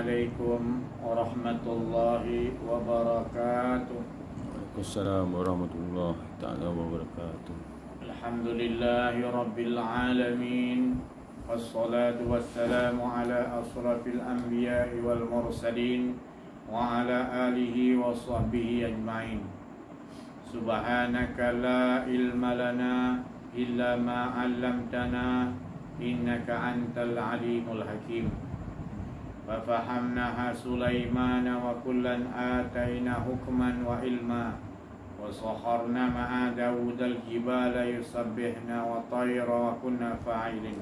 Assalamualaikum warahmatullahi wabarakatuh. Waalaikumsalam warahmatullahi ta'ala wabarakatuh. Alhamdulillahi rabbil alamin. Wassalatu wassalamu ala asrafil anbiya'i wal mursalin wa ala alihi wa sahbihi ajma'in. Subhanaka la ilma lana illa ma 'allamtana innaka antal alimul hakim. ففهمناها سليمان وكلا آتينا حكما وعلما وسخرنا مع داود الجبال يسبحن وطير وكنا فاعلين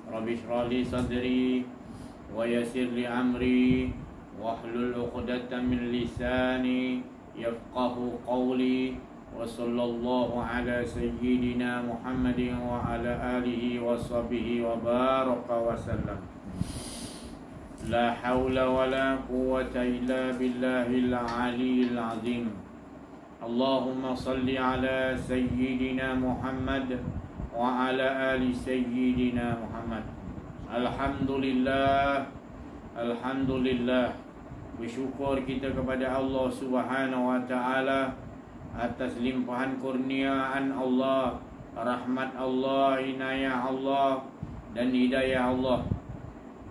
رب اشرح لي صدري ويسر لي أمري واحلل عقدة من لساني يفقه قولي وصلى الله على سيدنا محمد وعلى آله وصحبه وبارك وسلم. La haula wa la quwwata illa billahil aliyyil azim. Allahumma salli ala sayyidina Muhammad wa ala ali sayyidina Muhammad. Alhamdulillah, alhamdulillah. Bersyukur kita kepada Allah Subhanahu wa taala atas limpahan kurniaan Allah, rahmat Allah, inayah Allah dan hidayah Allah,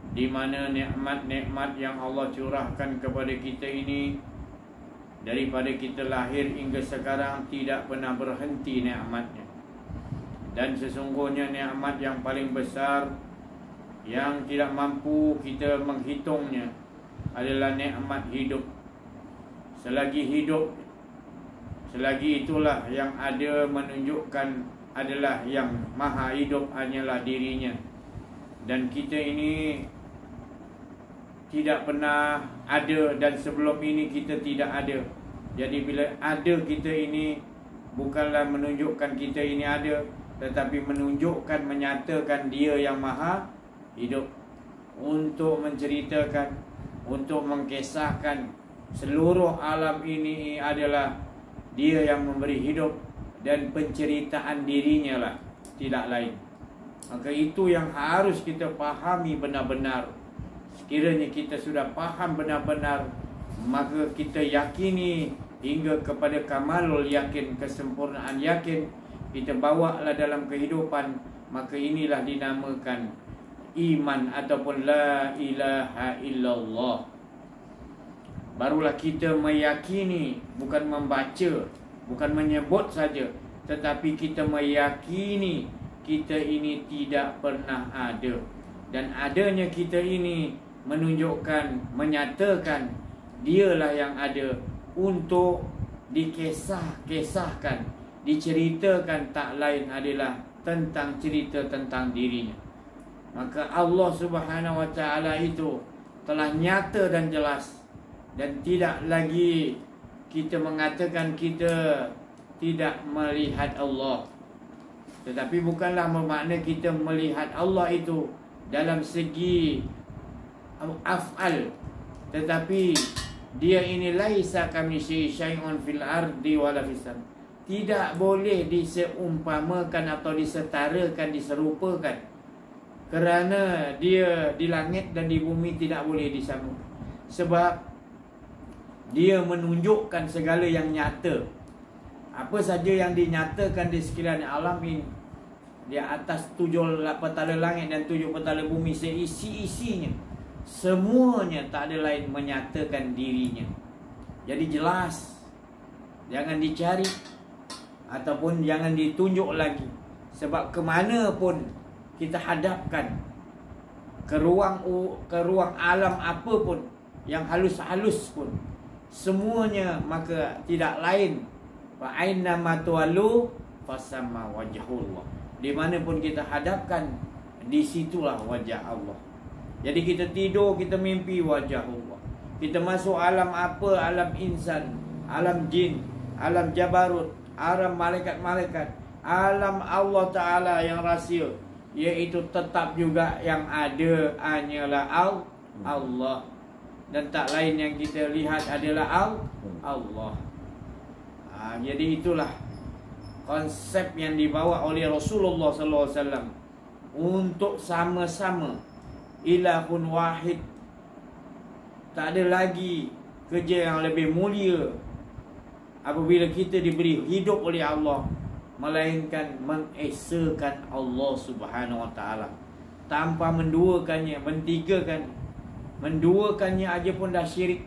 di mana nikmat-nikmat yang Allah curahkan kepada kita ini daripada kita lahir hingga sekarang tidak pernah berhenti nikmatnya. Dan sesungguhnya nikmat yang paling besar yang tidak mampu kita menghitungnya adalah nikmat hidup. Selagi hidup, selagi itulah yang ada menunjukkan adalah yang maha hidup hanyalah dirinya. Dan kita ini tidak pernah ada, dan sebelum ini kita tidak ada. Jadi bila ada kita ini, bukanlah menunjukkan kita ini ada, tetapi menunjukkan, menyatakan dia yang maha hidup, untuk menceritakan, untuk mengkisahkan seluruh alam ini adalah dia yang memberi hidup, dan penceritaan dirinya lah, tidak lain. Maka itu yang harus kita fahami benar-benar. Sekiranya kita sudah faham benar-benar, maka kita yakini hingga kepada kamalul yakin, kesempurnaan yakin, kita bawalah dalam kehidupan. Maka inilah dinamakan iman ataupun la ilaha illallah. Barulah kita meyakini, bukan membaca, bukan menyebut saja, tetapi kita meyakini kita ini tidak pernah ada. Dan adanya kita ini menunjukkan, menyatakan dialah yang ada, untuk dikisahkan, diceritakan, tak lain adalah tentang cerita tentang dirinya. Maka Allah Subhanahu wa taala itu telah nyata dan jelas, dan tidak lagi kita mengatakan kita tidak melihat Allah. Tetapi bukanlah bermakna kita melihat Allah itu dalam segi af'al, tetapi dia ini laisa kamitslihi syai'un fil ardi wala fis sam. Tidak boleh diseumpamakan atau disetarakan, diserupakan, kerana dia di langit dan di bumi tidak boleh disama. Sebab dia menunjukkan segala yang nyata. Apa saja yang dinyatakan di sekalian alam ini, di atas 7 petala langit dan 7 petala bumi, seisi-isinya, semuanya tak ada lain menyatakan dirinya. Jadi jelas, jangan dicari ataupun jangan ditunjuk lagi. Sebab ke mana pun kita hadapkan, ke ruang alam apa pun, yang halus-halus pun, semuanya maka tidak lain wa aina ma tuwallu fasamma wajhullah. Di mana pun kita hadapkan, di situlah wajah Allah. Jadi kita tidur, kita mimpi wajah Allah. Kita masuk alam apa, alam insan, alam jin, alam jabarut, alam malaikat-malaikat, alam Allah Ta'ala yang rahsia, iaitu tetap juga yang ada hanyalah Allah. Dan tak lain yang kita lihat adalah Allah. Jadi itulah konsep yang dibawa oleh Rasulullah SAW untuk sama-sama ilahun wahid, Tak ada lagi kerja yang lebih mulia apabila kita diberi hidup oleh Allah, melainkan mengesakan Allah Subhanahu Wa Taala tanpa menduakannya, mentigakan. Menduakannya aja pun dah syirik.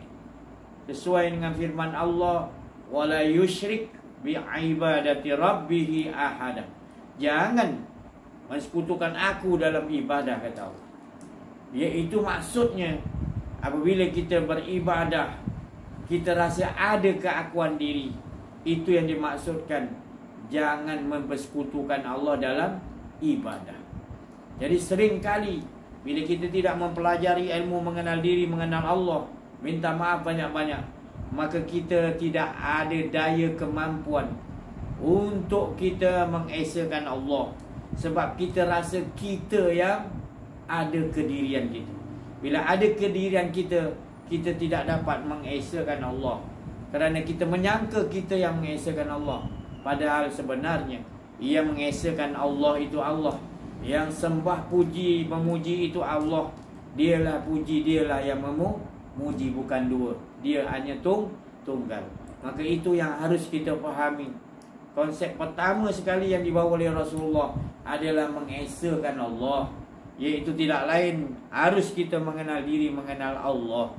Sesuai dengan firman Allah, wala yusyrik bi ibadati rabbih ahada. Jangan mensekutukan aku dalam ibadah, kata Allah. Iaitu maksudnya apabila kita beribadah, kita rasa ada keakuan diri. Itu yang dimaksudkan. Jangan mempersekutukan Allah dalam ibadah. Jadi sering kali bila kita tidak mempelajari ilmu mengenal diri, mengenal Allah, minta maaf banyak-banyak, maka kita tidak ada daya kemampuan untuk kita mengesakan Allah. Sebab kita rasa kita yang ada kedirian kita. Bila ada kedirian kita, kita tidak dapat mengesakan Allah, kerana kita menyangka kita yang mengesakan Allah. Padahal sebenarnya ia mengesakan Allah itu Allah. Yang sembah puji memuji itu Allah. Dialah puji, dialah yang memuji, bukan dua. Dia hanya tunggal. Maka itu yang harus kita fahami. Konsep pertama sekali yang dibawa oleh Rasulullah adalah mengesakan Allah, iaitu tidak lain harus kita mengenal diri, mengenal Allah.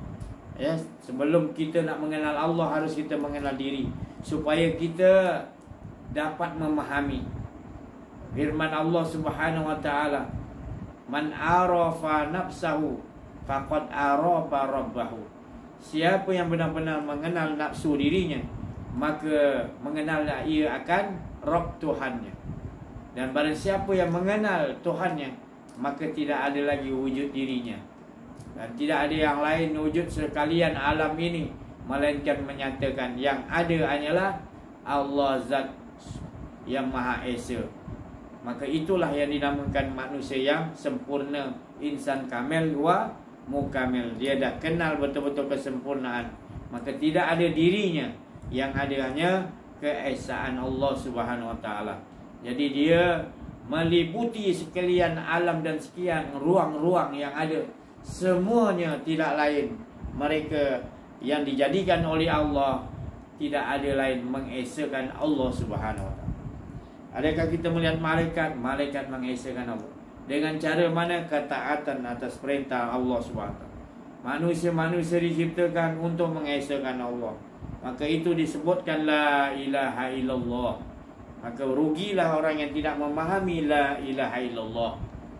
Ya, sebelum kita nak mengenal Allah, harus kita mengenal diri supaya kita dapat memahami firman Allah Subhanahu Wa Taala, man arafa nafsahu faqad arafa rabbahu. Siapa yang benar-benar mengenal nafsu dirinya, maka mengenallah ia akan Rabb Tuhannya. Dan barang siapa yang mengenal Tuhannya, maka tidak ada lagi wujud dirinya, dan tidak ada yang lain wujud sekalian alam ini, melainkan menyatakan yang ada hanyalah Allah Zat yang Maha Esa. Maka itulah yang dinamakan manusia yang sempurna, insan kamil wa mukamil. Dia dah kenal betul-betul kesempurnaan, maka tidak ada dirinya, yang ada hanya keesaan Allah Subhanahu Wa Taala. Jadi dia meliputi sekalian alam dan sekian ruang-ruang yang ada, semuanya tidak lain mereka yang dijadikan oleh Allah, tidak ada lain mengesakan Allah Subhanahu Wa Taala. Adakah kita melihat malaikat? Malaikat mengesakan Allah. Dengan cara mana? Ketaatan atas perintah Allah Subhanahu Wa Taala. Manusia-manusia diciptakan untuk mengesakan Allah. Maka itu disebutkan la ilaha illallah. Maka rugilah orang yang tidak memahami la ilaha illallah.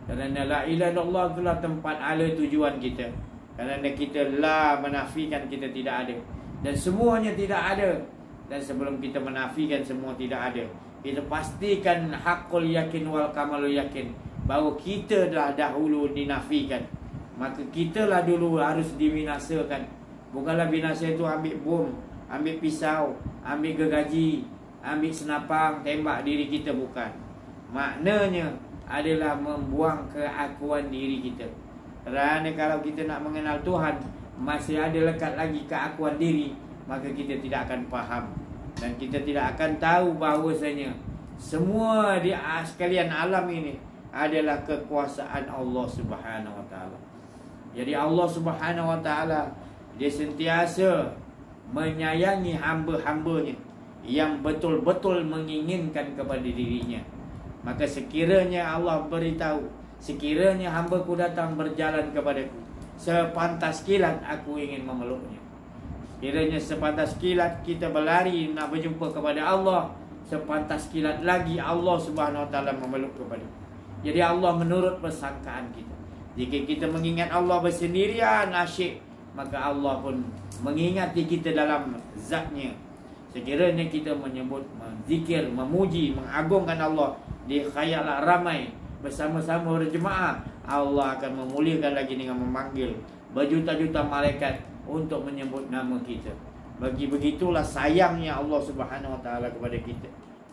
Kerana la ilaha illallah itulah tempat ala tujuan kita. Kerana kita la menafikan kita tidak ada, dan semuanya tidak ada. Dan sebelum kita menafikan semua tidak ada, kita pastikan haqqul yakin wal kamalul yakin, bahawa kita dah dahulu dinafikan. Maka kitalah dulu harus dibinasakan. Bukanlah binasa itu ambil bom, ambil pisau, ambil gergaji, ambil senapang, tembak diri kita. Bukan. Maknanya adalah membuang keakuan diri kita. Kerana kalau kita nak mengenal Tuhan, masih ada lekat lagi keakuan diri, maka kita tidak akan faham, dan kita tidak akan tahu bahawasanya semua di sekalian alam ini adalah kekuasaan Allah Subhanahu Wa Taala. Jadi Allah Subhanahu Wa Taala, dia sentiasa menyayangi hamba-hambanya yang betul-betul menginginkan kepada dirinya. Maka sekiranya Allah beritahu, sekiranya hamba-Ku datang berjalan kepadaku, sepantas kilat aku ingin memeluknya. Kiranya sepantas kilat kita berlari nak berjumpa kepada Allah, sepantas kilat lagi Allah Subhanahu Wa Taala memeluk kepada. Jadi Allah menurut persangkaan kita. Jika kita mengingat Allah bersendirian asyik, maka Allah pun mengingati kita dalam zatnya. Sekiranya kita menyebut, menzikir, memuji, mengagungkan Allah di khayal ramai bersama-sama berjemaah, Allah akan memuliakan lagi dengan memanggil berjuta-juta malaikat untuk menyebut nama kita. Bagi begitulah sayangnya Allah Subhanahu Wa Taala kepada kita.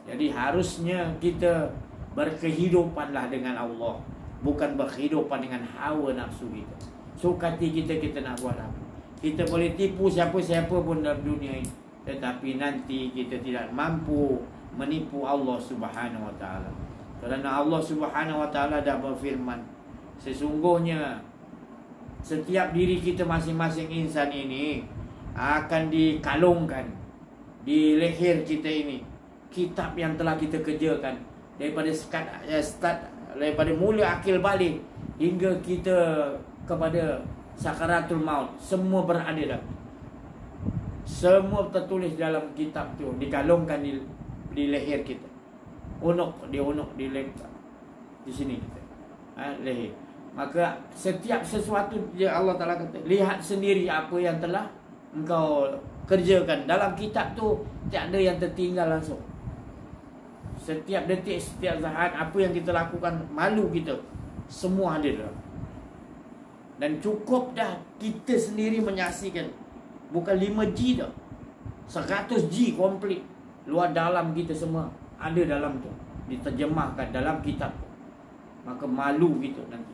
Jadi harusnya kita berkehidupanlah dengan Allah, bukan berkehidupan dengan hawa nafsu kita. Suka hati kita, kita nak buat apa. Kita boleh tipu siapa-siapa pun dalam dunia ini, tetapi nanti kita tidak mampu menipu Allah Subhanahu Wa Taala. Kerana Allah Subhanahu Wa Taala dah berfirman, sesungguhnya Setiap diri kita masing-masing insan ini akan dikalungkan di leher kita ini kitab yang telah kita kerjakan daripada daripada mula akil balik hingga kita kepada sakaratul maut. Semua berada dalam, semua tertulis dalam kitab tu, dikalungkan di leher kita. Unuk di leher di sini kita, leher. Maka setiap sesuatu dia Allah Ta'ala kata, lihat sendiri apa yang telah engkau kerjakan. Dalam kitab tu tiada yang tertinggal langsung. Setiap detik, setiap saat, apa yang kita lakukan, malu kita, semua ada dalam. Dan cukup dah kita sendiri menyaksikan. Bukan 5G dah, 100G komplit. Luar dalam kita semua ada dalam tu, diterjemahkan dalam kitab tu. Maka malu kita nanti.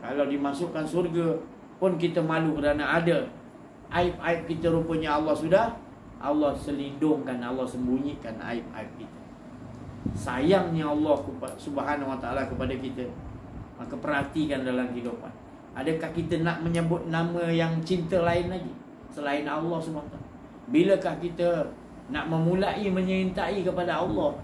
Kalau dimasukkan surga pun kita malu kerana ada aib-aib kita. Rupanya Allah selindungkan, Allah sembunyikan aib-aib kita. Sayangnya Allah Subhanahu Wa Taala kepada kita. Maka perhatikan dalam kehidupan, adakah kita nak menyebut nama yang cinta lain lagi selain Allah SWT? Bilakah kita nak memulai menyintai kepada Allah?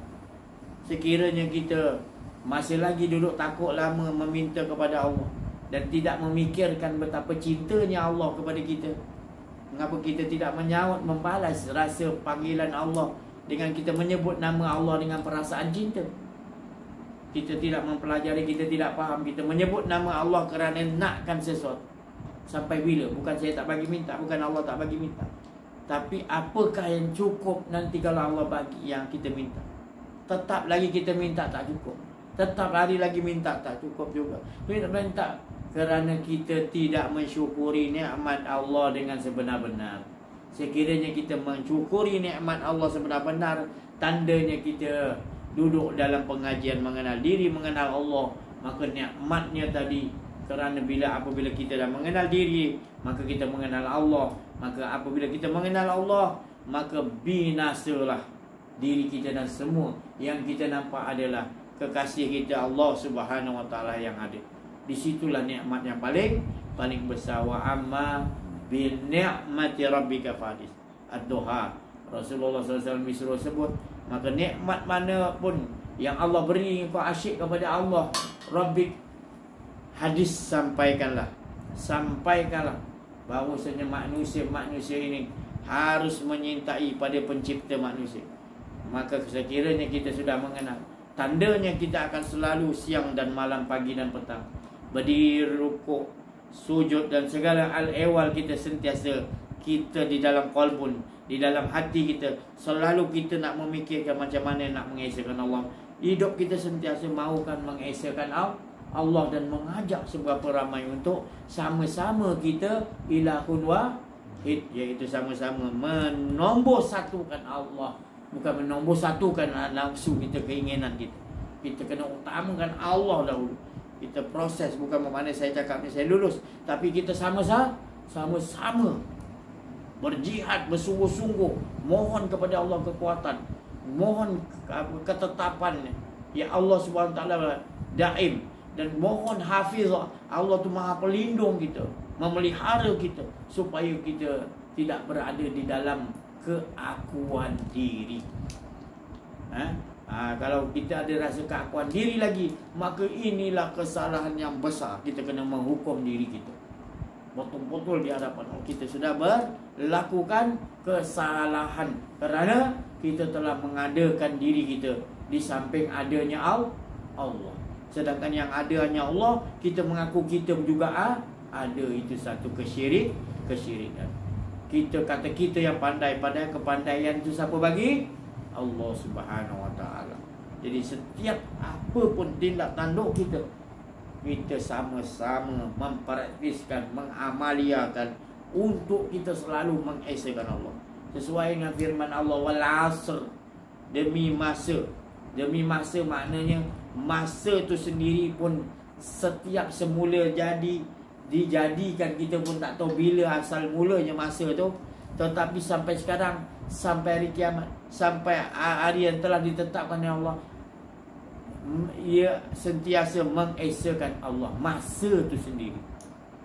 Sekiranya kita masih lagi duduk takut lama meminta kepada Allah dan tidak memikirkan betapa cintanya Allah kepada kita, mengapa kita tidak menyaut membalas rasa panggilan Allah dengan kita menyebut nama Allah dengan perasaan cinta? Kita tidak mempelajari, kita tidak faham, kita menyebut nama Allah kerana nakkan sesuatu. Sampai bila? Bukan saya tak bagi minta, bukan Allah tak bagi minta, tapi apakah yang cukup nanti kalau Allah bagi yang kita minta? Tetap lagi kita minta tak cukup, tetap hari lagi minta tak cukup juga. Minta kerana kita tidak mensyukuri nikmat Allah dengan sebenar-benar. Sekiranya kita mensyukuri nikmat Allah sebenar-benar, tandanya kita duduk dalam pengajian mengenal diri, mengenal Allah. Maka nikmatnya tadi, kerana apabila kita dah mengenal diri, maka kita mengenal Allah. Maka apabila kita mengenal Allah, maka binasalah diri kita dan semua yang kita nampak adalah kekasih kita Allah Subhanahu Wa Taala yang ada. Disitulah nikmat yang paling besar. Wa amma bi ni'mati rabbika fadis. Ad-duha. Rasulullah SAW disuruh sebut, maka nikmat mana pun yang Allah beri, kau asyik kepada Allah Rabbik, hadis sampaikanlah bahawasanya manusia ini harus menyintai pada pencipta manusia. Maka sekiranya kita sudah mengenal, tandanya kita akan selalu siang dan malam, pagi dan petang, berdiri, rukuk, sujud dan segala al-ehwal kita sentiasa kita di dalam qalbun, di dalam hati kita, selalu kita nak memikirkan macam mana nak mengesahkan Allah. Hidup kita sentiasa mahukan mengesahkan Allah dan mengajak seberapa ramai untuk sama-sama kita ilahun wahid, iaitu sama-sama menombor satukan Allah. Bukan menombor satukan nafsu kita, keinginan kita. Kita kena utamakan Allah dahulu. Kita proses, bukan bermakna saya cakap ni saya lulus, tapi kita sama-sama berjihad, bersungguh-sungguh, mohon kepada Allah kekuatan, mohon ketetapan ya Allah Subhanahu Taala daim, dan mohon hafizah. Allah tu Maha Pelindung kita, memelihara kita supaya kita tidak berada di dalam keakuan diri. Kalau kita ada rasa keakuan diri lagi, maka inilah kesalahan yang besar. Kita kena menghukum diri kita betul-betul di hadapan Allah. Kita sudah melakukan kesalahan kerana kita telah mengadakan diri kita di samping adanya Allah. Sedangkan yang ada hanya Allah, kita mengaku kita juga ada. Itu satu kesyirikan. Kita kata kita yang pandai, padahal kepandaian itu siapa bagi? Allah Subhanahu Wa Taala. Jadi setiap apa pun tindak tanduk kita sama-sama mempraktiskan, mengamaliakan untuk kita selalu mengesahkan Allah. Sesuai dengan firman Allah, wal asr, demi masa. Demi masa maknanya masa tu sendiri pun setiap semula dijadikan, kita pun tak tahu bila asal mulanya masa tu. Tetapi sampai sekarang, sampai hari kiamat, sampai hari yang telah ditetapkan oleh Allah, ia sentiasa mengesahkan Allah masa tu sendiri.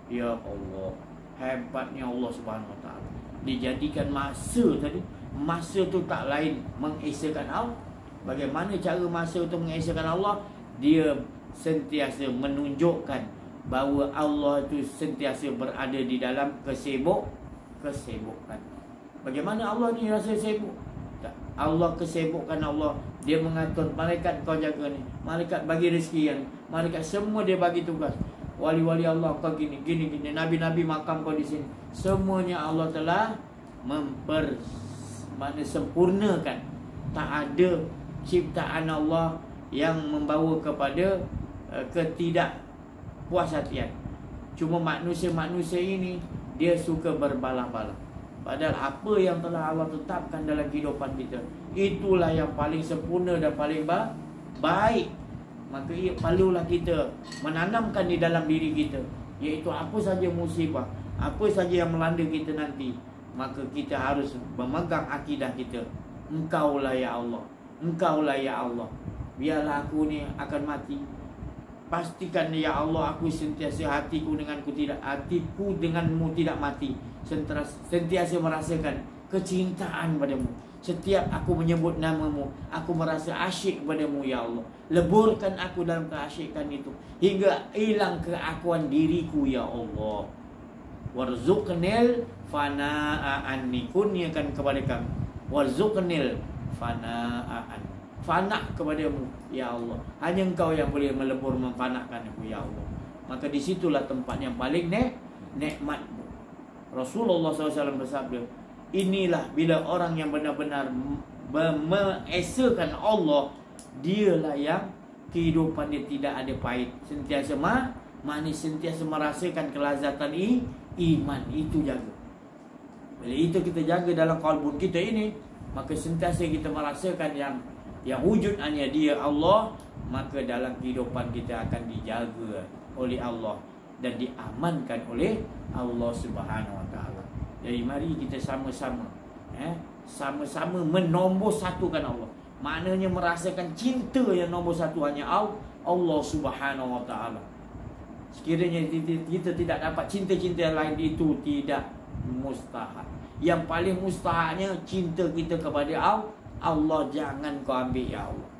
Ya Allah, hebatnya Allah Subhanahu Wa Taala. Dijadikan masa tadi, masa tu tak lain mengesakan Allah. Bagaimana cara masa tu mengesakan Allah? Dia sentiasa menunjukkan bahawa Allah itu sentiasa berada di dalam kesibukan. Bagaimana Allah ni rasa sibuk? Tak. Allah kesibukan Allah. Dia mengatur malaikat, kau jaga ni, malaikat bagi rezeki yang, malaikat semua dia bagi tugas. Wali-wali Allah kau gini, nabi-nabi makam kau di sini. Semuanya Allah telah sempurnakan. Tak ada ciptaan Allah yang membawa kepada ketidakpuashatian. Cuma manusia ini dia suka berbalah-balah. Padahal apa yang telah Allah tetapkan dalam kehidupan kita, itulah yang paling sempurna dan paling baik. Maka perlulah kita menanamkan di dalam diri kita, iaitu apa saja musibah, apa saja yang melanda kita nanti, maka kita harus memegang akidah kita. Engkaulah ya Allah, Engkaulah ya Allah. Biarlah aku ni akan mati, pastikan ya Allah aku sentiasa hatiku denganmu tidak mati. Sentiasa merasakan kecintaan padamu. Setiap aku menyebut namamu, aku merasa asyik padamu ya Allah. Leburkan aku dalam keasyikan itu hingga hilang keakuan diriku ya Allah. Warzuqnil fana'an, kurniakan kepada kami. Warzuqnil fana'an, fana kepadamu ya Allah. Hanya Engkau yang boleh melebur, memfanakan aku ya Allah. Maka disitulah tempat yang paling nikmat. Rasulullah SAW bersabda, inilah bila orang yang benar-benar mengesakan Allah, dialah yang kehidupan dia tidak ada pahit, sentiasa manis, sentiasa merasakan kelazatan iman. Itu jaga. Bila itu kita jaga dalam kalbun kita ini, maka sentiasa kita merasakan yang wujud hanya dia Allah. Maka dalam kehidupan kita akan dijaga oleh Allah dan diamankan oleh Allah Subhanahu Wa Taala. Jadi mari kita sama-sama sama-sama menombor satukan Allah. Maknanya merasakan cinta yang nombor satu hanya Allah Subhanahu Wa Taala. Sekiranya kita tidak dapat cinta-cinta yang lain, itu tidak mustahil. Yang paling mustahilnya cinta kita kepada Allah. Jangan kau ambil ya Allah.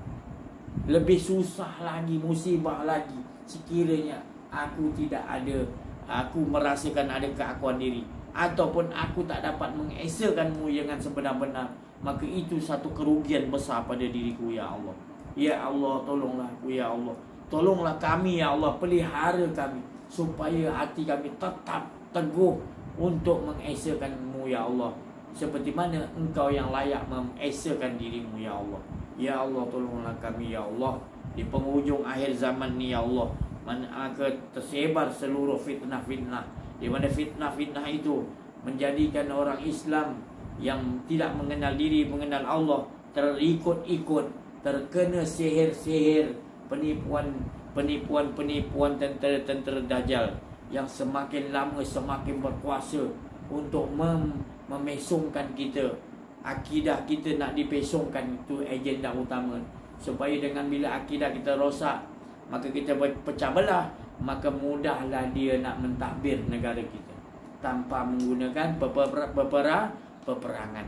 Lebih susah lagi, musibah lagi sekiranya aku tidak ada, aku merasakan ada keakuan diri, ataupun aku tak dapat mengesakanmu dengan sebenar-benar, maka itu satu kerugian besar pada diriku ya Allah. Ya Allah, tolonglah aku ya Allah. Tolonglah kami ya Allah, pelihara kami supaya hati kami tetap teguh untuk mengesakanmu ya Allah, seperti mana Engkau yang layak mengesakan dirimu ya Allah. Ya Allah, tolonglah kami ya Allah di penghujung akhir zaman ni ya Allah, mana tersebar seluruh fitnah-fitnah, di mana fitnah-fitnah itu menjadikan orang Islam yang tidak mengenal diri, mengenal Allah, terikut-ikut, terkena sihir-sihir, penipuan tentera-tentera Dajjal yang semakin lama semakin berkuasa untuk memesongkan kita. Akidah kita nak dipesongkan, itu agenda utama, supaya dengan bila akidah kita rosak, maka kita pecah belah, maka mudahlah dia nak mentadbir negara kita tanpa menggunakan peperangan.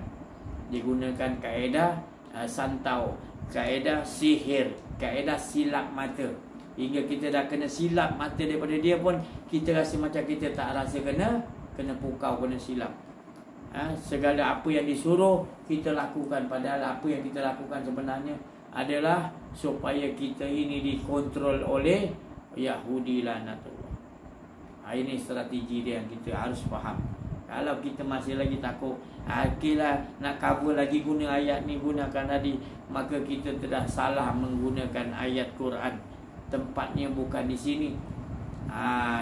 Digunakan kaedah santau, kaedah sihir, kaedah silap mata, hingga kita dah kena silap mata daripada dia pun kita rasa macam kita tak rasa kena pukau, kena silap. Segala apa yang disuruh kita lakukan, padahal apa yang kita lakukan sebenarnya adalah supaya kita ini dikontrol oleh Yahudi laknatullah. Ini strategi dia yang kita harus faham. Kalau kita masih lagi takut, okeylah nak cover lagi guna ayat ni, gunakan tadi, maka kita telah salah menggunakan ayat Quran. Tempatnya bukan di sini.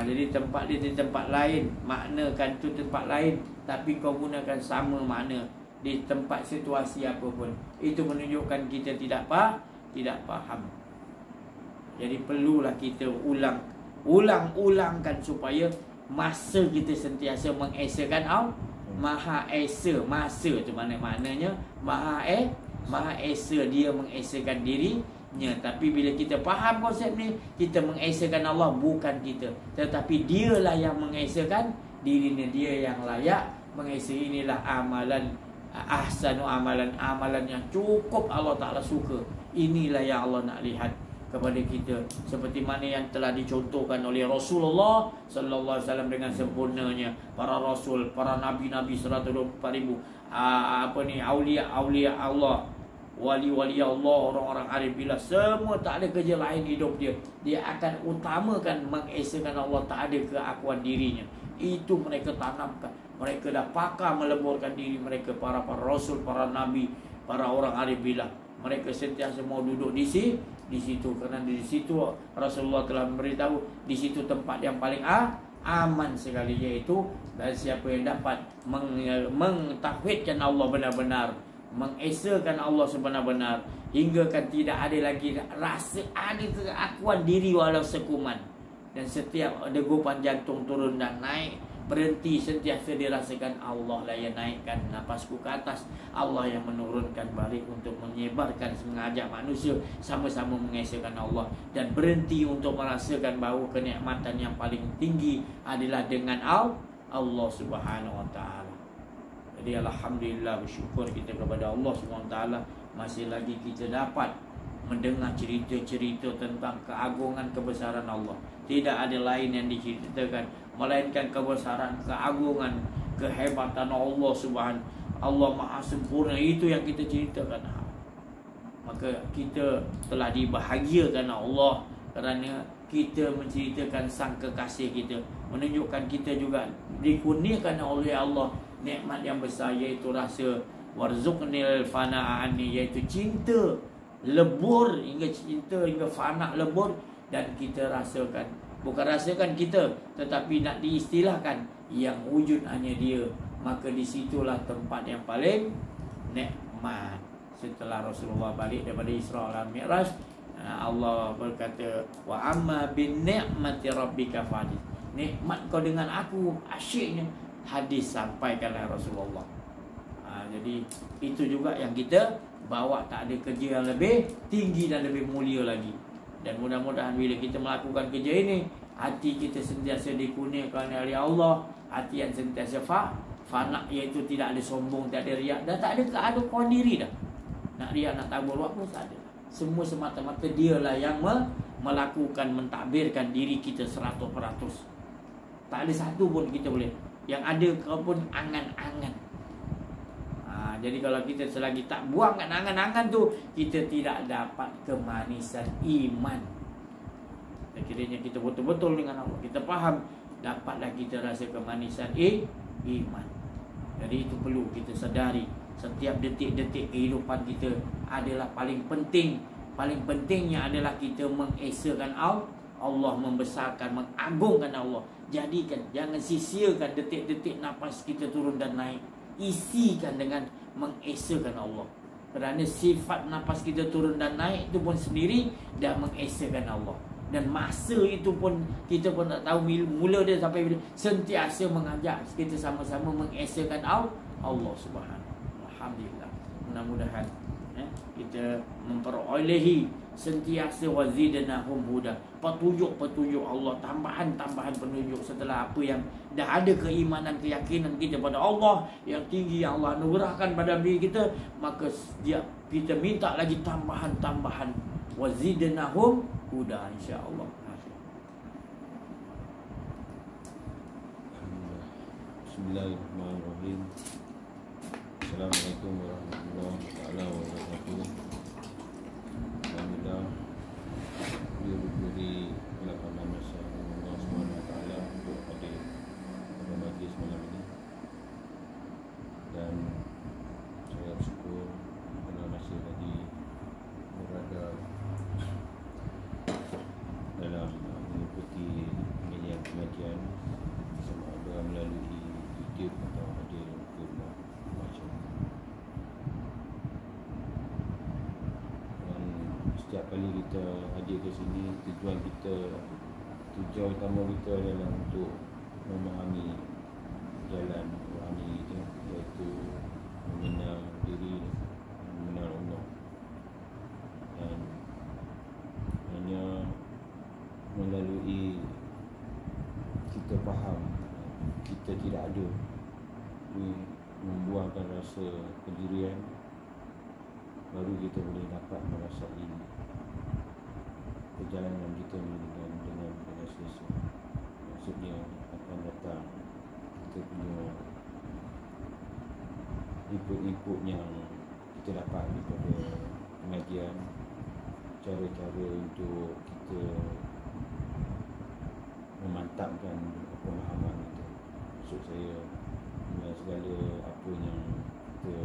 Jadi tempat dia di tempat lain, maknakan tu tempat lain, tapi kau gunakan sama makna di tempat situasi apapun. Itu menunjukkan kita tidak faham. Jadi perlulah kita ulang-ulangkan supaya masa kita sentiasa mengesakan Allah. Maha Esa, masa tu maknanya Maha Esa, dia mengesakan Tapi bila kita faham konsep ni, kita mengesakan Allah, bukan kita, tetapi dialah yang mengesakan dirinya. Dia yang layak mengesa. Inilah amalan ahsanu amalan, amalan yang cukup Allah Ta'ala suka. Inilah yang Allah nak lihat kepada kita, seperti mana yang telah dicontohkan oleh Rasulullah sallallahu alaihi wasallam dengan sempurnanya. Para rasul, para nabi-nabi 124,000 aulia-aulia Allah, wali-wali Allah, orang-orang arif billah, semua tak ada kerja lain hidup dia. Dia akan utamakan mengesakan Allah, tak ada keakuan dirinya. Itu mereka tanamkan. Mereka dah pakar meleburkan diri mereka, para rasul, para nabi, para orang arif billah. Mereka sentiasa mau duduk di situ, kerana di situ Rasulullah telah memberitahu, di situ tempat yang paling aman sekali, iaitu dan siapa yang dapat mentauhidkan Allah benar-benar, mengesakan Allah sebenar-benar, hingga kan tidak ada lagi rasa ada keakuan diri walau sekuman, dan setiap degupan jantung turun dan naik, berhenti, sentiasa dirasakan Allah lah yang naikkan napasku ke atas, Allah yang menurunkan balik untuk menyebarkan, mengajak manusia sama-sama mengesakan Allah, dan berhenti untuk merasakan bahawa kenikmatan yang paling tinggi adalah dengan Allah Subhanahu Wa Taala. Jadi alhamdulillah, bersyukur kita kepada Allah Subhanahu Wa Taala, masih lagi kita dapat mendengar cerita-cerita tentang keagungan kebesaran Allah. Tidak ada lain yang diceritakan melainkan kebesaran, keagungan, kehebatan Allah Subhanahu. Allah Maha Sempurna, itu yang kita ceritakan. Maka kita telah dibahagiakan Allah kerana kita menceritakan sang kekasih kita, menunjukkan kita juga dikurniakan oleh Allah nikmat yang besar, iaitu rasa warzuqnil fana'ani, iaitu cinta lebur hingga fana lebur, dan kita rasakan, bukan rasakan kita, tetapi nak diistilahkan yang wujud hanya dia. Maka disitulah tempat yang paling nikmat. Setelah Rasulullah balik daripada Isra dan Mi'raj, Allah berkata, wa amma bin ni'mati rabbika fahadith, nikmat kau dengan aku, asyiknya hadis sampaikanlah Rasulullah. Jadi itu juga yang kita bawa, tak ada kerja yang lebih tinggi dan lebih mulia lagi. Dan mudah-mudahan bila kita melakukan kerja ini, hati kita sentiasa dikurniakan oleh Allah, hati yang sentiasa fana, iaitu tidak ada sombong, tak ada riak, dah tak ada keaduan diri dah. Nak riak, nak tabur waktu, tak ada. Semua semata-mata dialah yang melakukan, mentadbirkan diri kita 100%. Tak ada satu pun kita boleh. Yang ada kau pun angan-angan. Jadi kalau kita selagi tak buang kan angan-angan tu, kita tidak dapat kemanisan iman. Akhirnya kita betul-betul dengan Allah, kita faham, dapatlah kita rasa kemanisan iman. Jadi itu perlu kita sedari. Setiap detik-detik kehidupan kita adalah paling penting. Paling pentingnya adalah kita mengesakan Allah, membesarkan, mengagungkan Allah. Jadikan, jangan sia-siakan detik-detik nafas kita turun dan naik. Isikan dengan mengesakan Allah. Kerana sifat nafas kita turun dan naik itu pun sendiri dah mengesakan Allah. Dan masa itu pun kita pun tak tahu mula dia sampai bila. Sentiasa mengajak kita sama-sama mengesakan Allah Subhanahu. Alhamdulillah. Mudah-mudahan kita memperolehi sentiasa wazidnahum huda, petunjuk-petunjuk Allah, tambahan-tambahan penunjuk setelah apa yang dah ada keimanan, keyakinan kita pada Allah yang tinggi yang Allah anugerahkan pada diri kita, maka kita minta lagi tambahan-tambahan wazidnahum huda, insya-Allah. Bismillahirrahmanirrahim. Assalamualaikum warahmatullahi wabarakatuh. Alhamdulillah, diberi kelapangan masa Allah SWT untuk hadir pada majlis malam ini. Dan saya bersyukur kerana masih lagi berada dalam mengikuti pengajian sama ada melalui YouTube atau hadir ke rumah macam. Setiap kali kita hadir ke sini, tujuan utama kita adalah untuk memahami jalan rohani kita, iaitu mengenal diri, mengenal Allah. Dan kita tidak ada, ini membuangkan rasa pendirian, baru kita boleh dapat merasai perjalanan kita dengan selesa. Maksudnya akan datang kita punya input-input yang kita dapat daripada pengajian, cara-cara untuk kita memantapkan pemahaman kita. Maksud saya, dengan segala apa yang kita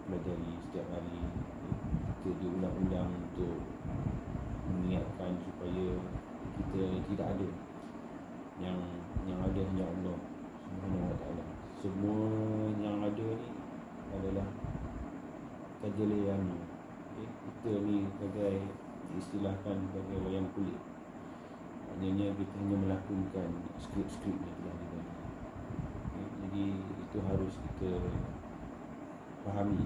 pelajari setiap hari, kita diundang-undang untuk mengingatkan supaya kita tidak ada yang ada hanya Allah Subhanahu Wa Taala. Semua yang ada ni adalah kejelian. Kita ni sebagai diistilahkan sebagai wayang kulit. Maknanya kita hanya melakonkan skrip-skrip yang telah dibuat. Jadi itu harus kita fahami.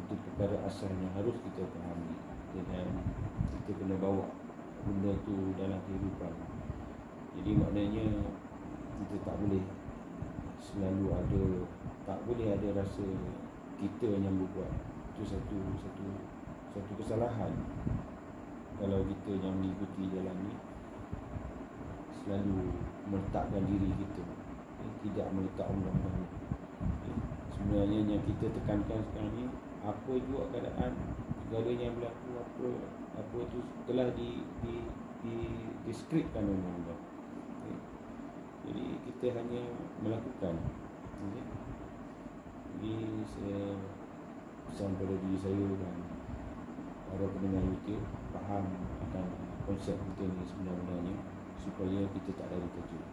Itu perkara asalnya harus kita fahami, dan kita kena bawa benda tu dalam kehidupan. Jadi maknanya kita tak boleh selalu ada, tak boleh ada rasa kita yang berbuat. Itu satu kesalahan kalau kita yang mengikuti jalan ni selalu meletakkan diri kita, tidak meletak Allah. Sebenarnya yang kita tekankan sekarang ni, apa juga keadaan, segala yang berlaku, apa itu telah diskripkan oleh Allah. Jadi kita hanya melakukan. Jadi saya pesan pada diri saya dan para pendengar YouTube faham akan konsep kita ni sebenarnya, supaya kita tak lari terjun.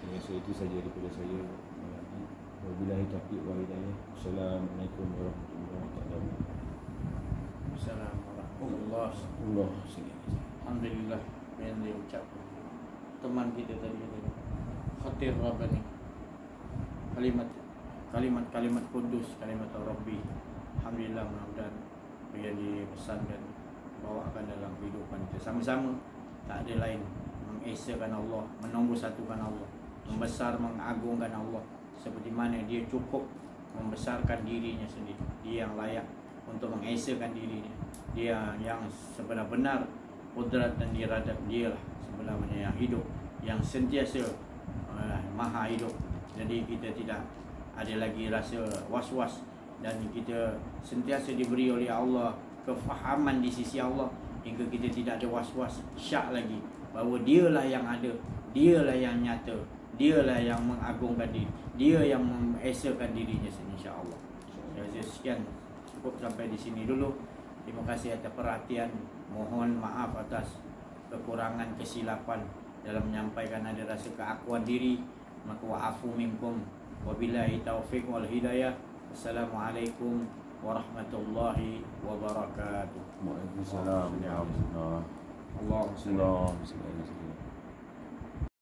Saya rasa itu saja daripada saya. Wabillahi taufiq wal hidayah. Assalamualaikum warahmatullahi wabarakatuh. Assalamualaikum warahmatullahi wabarakatuh. Alhamdulillah yang diucapkan teman kita tadi, Khatir Rabbani, kalimat kudus, kalimat Rabbi. Alhamdulillah, mudah-mudahan yang dipesankan bawakan dalam kehidupan kita sama-sama. Tak ada lain, mengesakan Allah, menombor satukan Allah, membesar, mengagungkan Allah, seperti mana dia cukup membesarkan dirinya sendiri. Dia yang layak untuk mengesakan dirinya. Dia yang sebenar-benar kudrat dan iradat dia lah sebenarnya yang hidup, yang sentiasa maha hidup. Jadi kita tidak ada lagi rasa was-was, dan kita sentiasa diberi oleh Allah kefahaman di sisi Allah, hingga kita tidak ada was-was, syak lagi bahawa dialah yang ada, dialah yang nyata, dialah yang mengagungkan diri, dia yang mengesakan dirinya sendiri, insya-Allah. Jadi sekian, cukup sampai di sini dulu. Terima kasih atas perhatian. Mohon maaf atas kekurangan, kesilapan dalam menyampaikan ada rasa keakuan diri. Maka wa'afu minkum, wabillahi taufiq wal hidayah. Assalamualaikum warahmatullahi wabarakatuh. Waalaikumsalam warahmatullahi wabarakatuh. Allahumma Allah